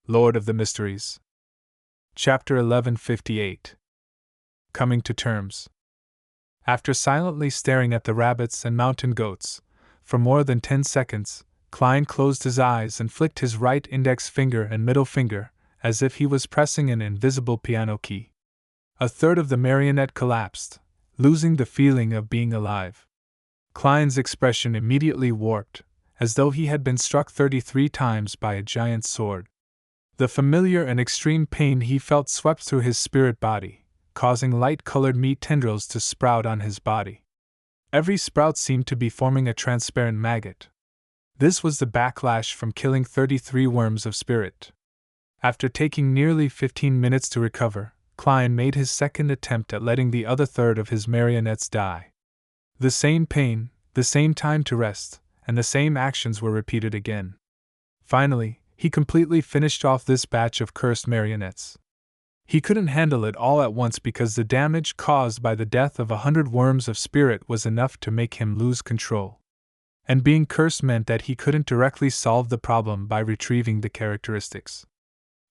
Lord of the Mysteries. Chapter 1158. Coming to Terms. After silently staring at the rabbits and mountain goats for more than 10 seconds, Klein closed his eyes and flicked his right index finger and middle finger as if he was pressing an invisible piano key. A third of the marionette collapsed, losing the feeling of being alive. Klein's expression immediately warped, as though he had been struck 33 times by a giant sword. The familiar and extreme pain he felt swept through his spirit body, causing light-colored meat tendrils to sprout on his body. Every sprout seemed to be forming a transparent maggot. This was the backlash from killing 33 worms of spirit. After taking nearly 15 minutes to recover, Klein made his second attempt at letting the other third of his marionettes die. The same pain, the same time to rest, and the same actions were repeated again. Finally, he completely finished off this batch of cursed marionettes. He couldn't handle it all at once because the damage caused by the death of 100 worms of spirit was enough to make him lose control. And being cursed meant that he couldn't directly solve the problem by retrieving the characteristics.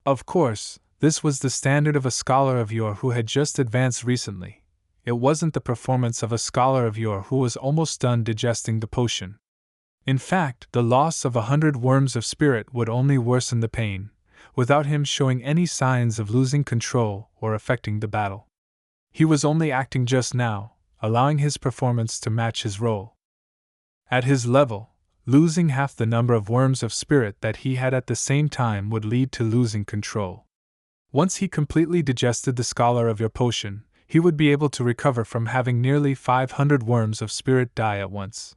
Of course, this was the standard of a scholar of yore who had just advanced recently. It wasn't the performance of a scholar of yore who was almost done digesting the potion. In fact, the loss of 100 worms of spirit would only worsen the pain, without him showing any signs of losing control or affecting the battle. He was only acting just now, allowing his performance to match his role. At his level, losing half the number of worms of spirit that he had at the same time would lead to losing control. Once he completely digested the scholar of your potion, he would be able to recover from having nearly 500 worms of spirit die at once.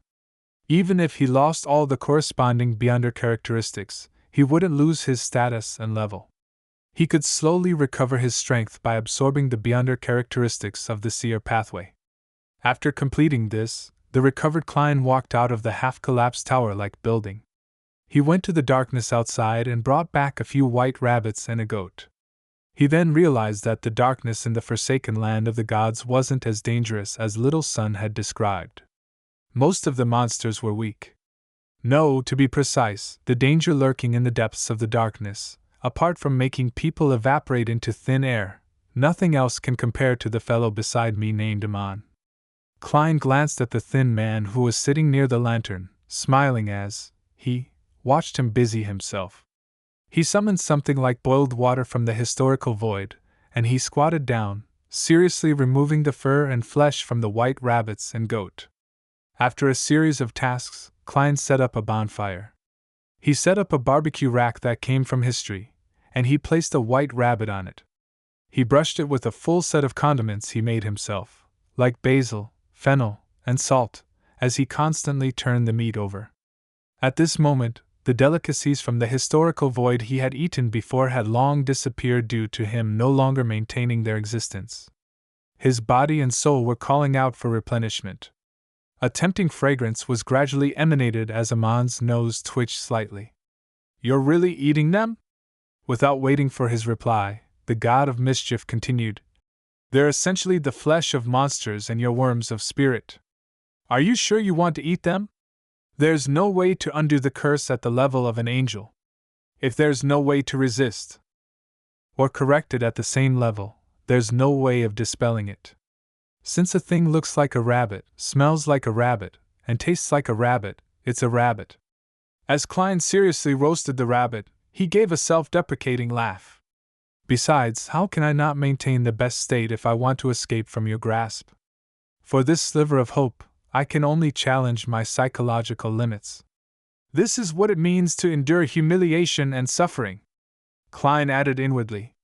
Even if he lost all the corresponding Beyonder characteristics, he wouldn't lose his status and level. He could slowly recover his strength by absorbing the Beyonder characteristics of the seer pathway. After completing this, the recovered Klein walked out of the half-collapsed tower-like building. He went to the darkness outside and brought back a few white rabbits and a goat. He then realized that the darkness in the forsaken land of the gods wasn't as dangerous as Little Sun had described. Most of the monsters were weak. No, to be precise, the danger lurking in the depths of the darkness, apart from making people evaporate into thin air, nothing else can compare to the fellow beside me named Amon. Klein glanced at the thin man who was sitting near the lantern, smiling as he watched him busy himself. He summoned something like boiled water from the historical void, and he squatted down, seriously removing the fur and flesh from the white rabbits and goat. After a series of tasks, Klein set up a bonfire. He set up a barbecue rack that came from history, and he placed a white rabbit on it. He brushed it with a full set of condiments he made himself, like basil, fennel, and salt, as he constantly turned the meat over. At this moment, the delicacies from the historical void he had eaten before had long disappeared due to him no longer maintaining their existence. His body and soul were calling out for replenishment. A tempting fragrance was gradually emanated as Amon's nose twitched slightly. "You're really eating them?" Without waiting for his reply, the god of mischief continued. "They're essentially the flesh of monsters and your worms of spirit. Are you sure you want to eat them? There's no way to undo the curse at the level of an angel. If there's no way to resist or correct it at the same level, there's no way of dispelling it. Since a thing looks like a rabbit, smells like a rabbit, and tastes like a rabbit, it's a rabbit." As Klein seriously roasted the rabbit, he gave a self-deprecating laugh. "Besides, how can I not maintain the best state if I want to escape from your grasp? For this sliver of hope, I can only challenge my psychological limits. This is what it means to endure humiliation and suffering," Klein added inwardly.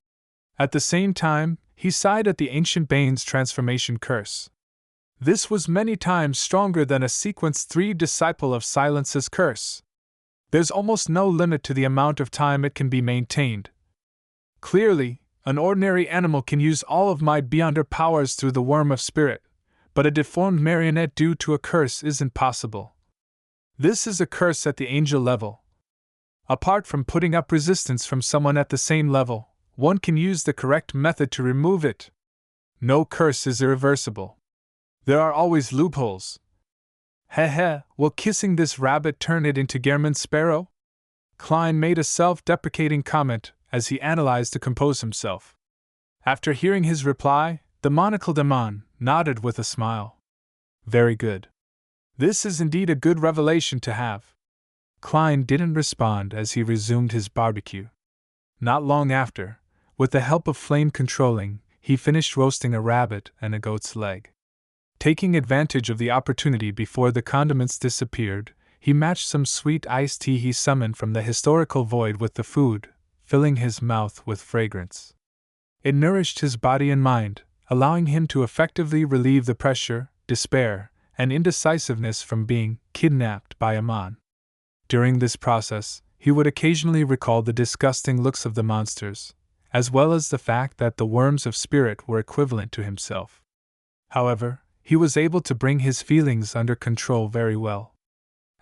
At the same time, he sighed at the ancient Bane's transformation curse. This was many times stronger than a sequence 3 disciple of Silence's curse. There's almost no limit to the amount of time it can be maintained. Clearly, an ordinary animal can use all of my Beyonder powers through the worm of spirit, but a deformed marionette due to a curse isn't possible. This is a curse at the angel level. Apart from putting up resistance from someone at the same level, one can use the correct method to remove it. No curse is irreversible. There are always loopholes. Will kissing this rabbit turn it into Gehrman's sparrow?" Klein made a self-deprecating comment as he analyzed to compose himself. After hearing his reply, the monocled Amon nodded with a smile. Very good. This is indeed a good revelation to have. Klein didn't respond as he resumed his barbecue. Not long after, with the help of flame controlling, he finished roasting a rabbit and a goat's leg. Taking advantage of the opportunity before the condiments disappeared, he matched some sweet iced tea he summoned from the historical void with the food, filling his mouth with fragrance. It nourished his body and mind, allowing him to effectively relieve the pressure, despair, and indecisiveness from being kidnapped by Amon. During this process, he would occasionally recall the disgusting looks of the monsters, as well as the fact that the worms of spirit were equivalent to himself. However, he was able to bring his feelings under control very well.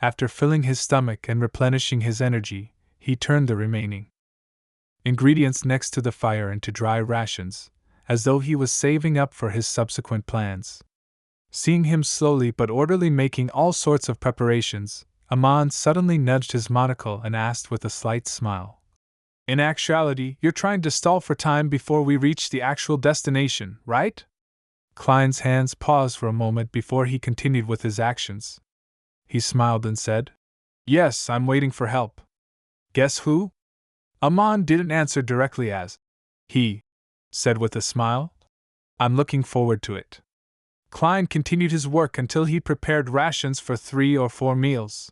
After filling his stomach and replenishing his energy, he turned the remaining ingredients next to the fire into dry rations, as though he was saving up for his subsequent plans. Seeing him slowly but orderly making all sorts of preparations, Amon suddenly nudged his monocle and asked with a slight smile, "In actuality, you're trying to stall for time before we reach the actual destination, right?" Klein's hands paused for a moment before he continued with his actions. He smiled and said, "Yes, I'm waiting for help." "Guess who?" Amon didn't answer directly as he said with a smile, "I'm looking forward to it." Klein continued his work until he prepared rations for 3 or 4 meals.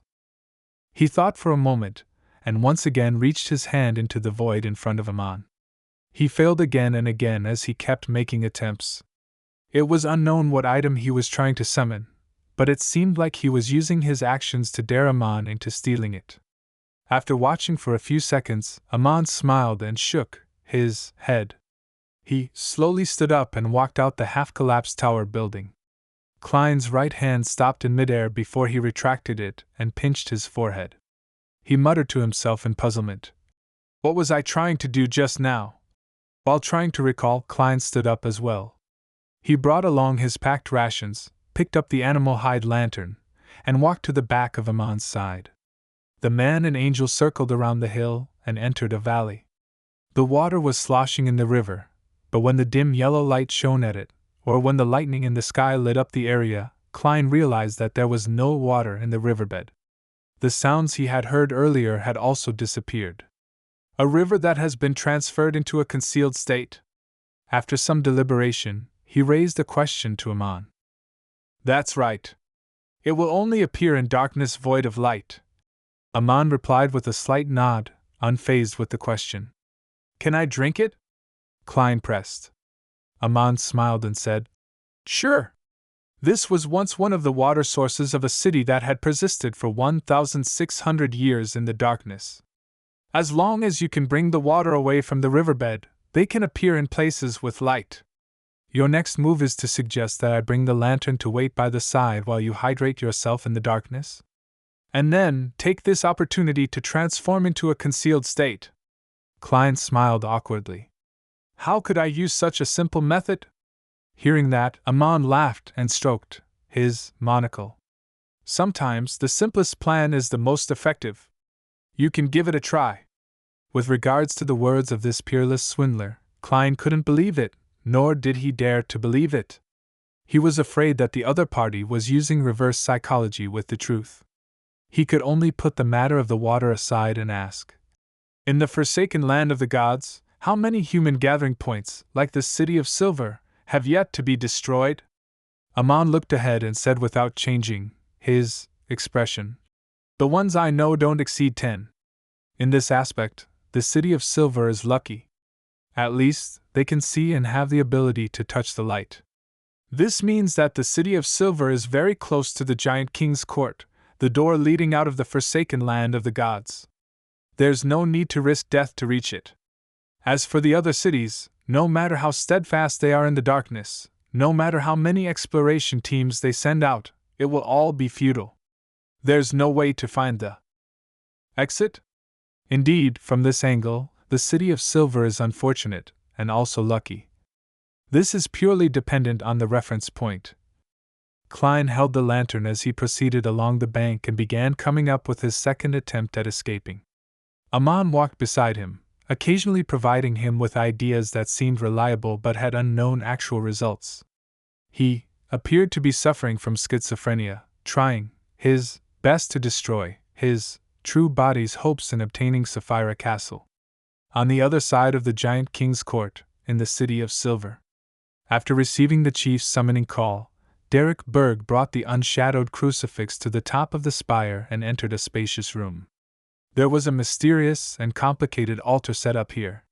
He thought for a moment, and once again reached his hand into the void in front of Amon. He failed again and again as he kept making attempts. It was unknown what item he was trying to summon, but it seemed like he was using his actions to dare Amon into stealing it. After watching for a few seconds, Amon smiled and shook his head. He slowly stood up and walked out the half-collapsed tower building. Klein's right hand stopped in midair before he retracted it and pinched his forehead. He muttered to himself in puzzlement. "What was I trying to do just now?" While trying to recall, Klein stood up as well. He brought along his packed rations, picked up the animal hide lantern, and walked to the back of Amon's side. The man and angel circled around the hill and entered a valley. The water was sloshing in the river, but when the dim yellow light shone at it, or when the lightning in the sky lit up the area, Klein realized that there was no water in the riverbed. The sounds he had heard earlier had also disappeared. A river that has been transferred into a concealed state? After some deliberation, he raised a question to Amon. "That's right. It will only appear in darkness void of light." Amon replied with a slight nod, unfazed with the question. "Can I drink it?" Klein pressed. Amon smiled and said, "Sure." This was once one of the water sources of a city that had persisted for 1,600 years in the darkness. As long as you can bring the water away from the riverbed, they can appear in places with light. Your next move is to suggest that I bring the lantern to wait by the side while you hydrate yourself in the darkness? And then, take this opportunity to transform into a concealed state. Klein smiled awkwardly. How could I use such a simple method? Hearing that, Amon laughed and stroked his monocle. Sometimes the simplest plan is the most effective. You can give it a try. With regards to the words of this peerless swindler, Klein couldn't believe it, nor did he dare to believe it. He was afraid that the other party was using reverse psychology with the truth. He could only put the matter of the water aside and ask, "In the forsaken land of the gods, how many human gathering points, like the City of Silver, have yet to be destroyed?" Amon looked ahead and said without changing his expression, "The ones I know don't exceed 10. In this aspect, the City of Silver is lucky. At least, they can see and have the ability to touch the light. This means that the City of Silver is very close to the Giant King's court, the door leading out of the forsaken land of the gods. There's no need to risk death to reach it. As for the other cities, no matter how steadfast they are in the darkness, no matter how many exploration teams they send out, it will all be futile. There's no way to find the exit? Indeed, from this angle, the City of Silver is unfortunate, and also lucky. This is purely dependent on the reference point." Klein held the lantern as he proceeded along the bank and began coming up with his second attempt at escaping. Amon walked beside him, occasionally providing him with ideas that seemed reliable but had unknown actual results. He appeared to be suffering from schizophrenia, trying his best to destroy his true body's hopes in obtaining Sapphira Castle, on the other side of the giant king's court, in the City of Silver. After receiving the chief's summoning call, Derek Berg brought the unshadowed crucifix to the top of the spire and entered a spacious room. There was a mysterious and complicated altar set up here.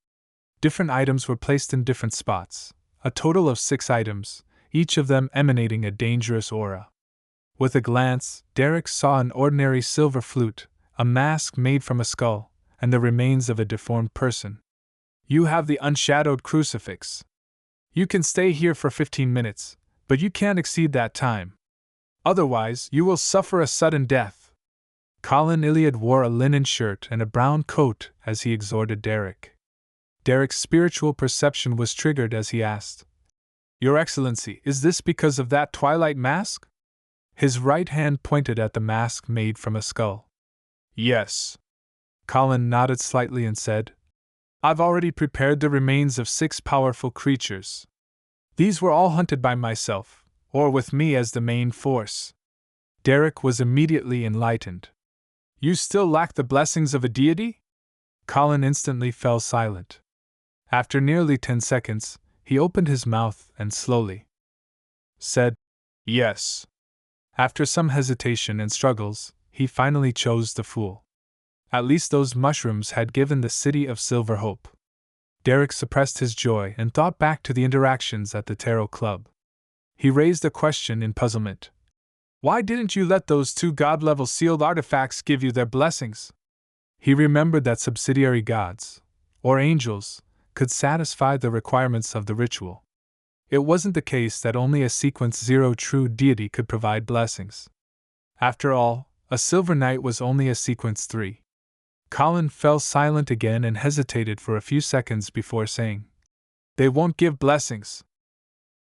Different items were placed in different spots, a total of 6 items, each of them emanating a dangerous aura. With a glance, Derek saw an ordinary silver flute, a mask made from a skull, and the remains of a deformed person. You have the unshadowed crucifix. You can stay here for 15 minutes, but you can't exceed that time. Otherwise, you will suffer a sudden death. Colin Iliad wore a linen shirt and a brown coat as he exhorted Derek. Derek's spiritual perception was triggered as he asked, "Your Excellency, is this because of that twilight mask?" His right hand pointed at the mask made from a skull. "Yes." Colin nodded slightly and said, "I've already prepared the remains of 6 powerful creatures. These were all hunted by myself, or with me as the main force." Derek was immediately enlightened. "You still lack the blessings of a deity?" Colin instantly fell silent. After nearly 10 seconds, he opened his mouth and slowly said, "Yes." After some hesitation and struggles, he finally chose the Fool. At least those mushrooms had given the City of Silver hope. Derek suppressed his joy and thought back to the interactions at the Tarot Club. He raised a question in puzzlement. Why didn't you let those 2 god-level sealed artifacts give you their blessings? He remembered that subsidiary gods, or angels, could satisfy the requirements of the ritual. It wasn't the case that only a sequence 0 true deity could provide blessings. After all, a Silver Knight was only a sequence 3. Colin fell silent again and hesitated for a few seconds before saying, "They won't give blessings."